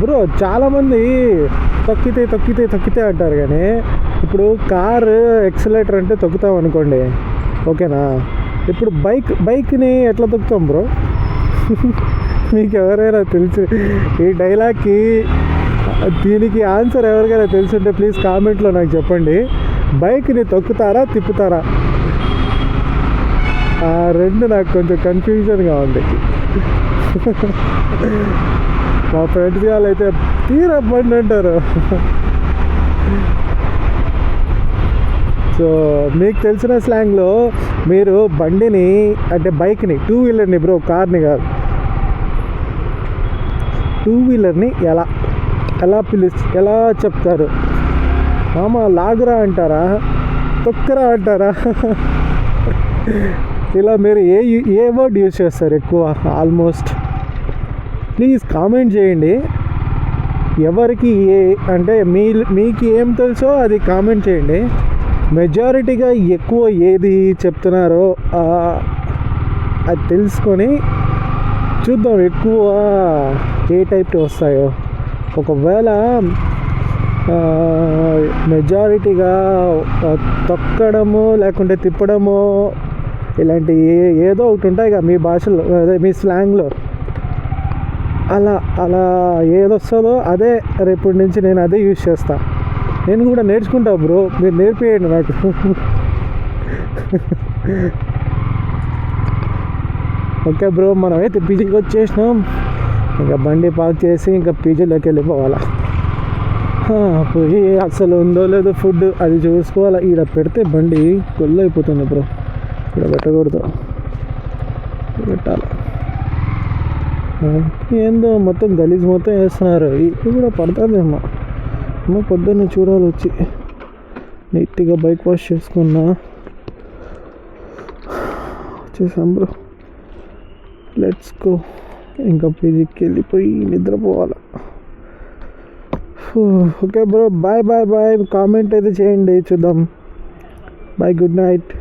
Bro చాలామంది తొక్కితే అంటారు, కానీ ఇప్పుడు కారు ఎక్సలేటర్ అంటే తొక్కుతాం అనుకోండి, ఓకేనా. ఇప్పుడు బైక్ని ఎట్లా తొక్కుతాం బ్రో? మీకు ఎవరైనా తెలుసు ఈ డైలాగ్కి, దీనికి ఆన్సర్ ఎవరికైనా తెలుసుంటే ప్లీజ్ కామెంట్లో నాకు చెప్పండి. బైక్ని తొక్కుతారా తిప్పుతారా? ఆ రెండు నాకు కొంచెం కన్ఫ్యూజన్గా ఉంది. మా ఫ్రెండ్స్ వాళ్ళు అయితే తీరా బండి అంటారు. సో మీకు తెలిసిన స్లాంగ్లో మీరు బండిని అంటే బైక్ని, టూ వీలర్ని బ్రో, కార్ని కాదు, టూ వీలర్ని ఎలా ఎలా చెప్తారు? మామ లాగురా అంటారా, తొక్కరా అంటారా? ఇలా మీరు ఏ వర్డ్ యూజ్ చేస్తారు ఎక్కువ? ఆల్మోస్ట్ ప్లీజ్ కామెంట్ చేయండి. ఎవరికి అంటే మీకు ఏం తెలుసో అది కామెంట్ చేయండి. మెజారిటీగా ఎక్కువ ఏది చెప్తున్నారో అది తెలుసుకొని చూద్దాం ఎక్కువ ఏ టైప్ వస్తాయో. ఒకవేళ మెజారిటీగా తొక్కడము లేకుంటే తిప్పడము ఇలాంటి ఏదో ఒకటి ఉంటాయి కదా మీ భాషలో, అదే మీ స్లాంగ్లో, అలా ఏదొస్తుందో అదే రేపటి నుంచి నేను అదే యూజ్ చేస్తా. నేను కూడా నేర్చుకుంటా బ్రో, మీరు నేర్పియండి నాకు. ఓకే బ్రో, మనమైతే పీజీకి వచ్చేసినాం. ఇంకా బండి పార్క్ చేసి ఇంకా పీజీలోకి వెళ్ళిపోవాలా. పోయి అసలు ఉందో లేదో ఫుడ్ అది చూసుకోవాలా. ఈడ పెడితే బండి కొల్లు అయిపోతుంది బ్రో, ఇక్కడ పెట్టకూడదు, పెట్టాలి. ఏందో మొత్తం గలీజ్ మొత్తం వేస్తున్నారు. ఇది కూడా పడుతుందేమో, పొద్దున్నే చూడాలి వచ్చి. నీట్గా బైక్ వాష్ చేసుకున్నా, వచ్చేసాం బ్రో. Let's go. ఇంకా పీజీకి వెళ్ళిపోయి నిద్రపోవాలి. Okay bro, bye. కామెంట్ అయితే చేయండి, చూద్దాం. Bye, good night.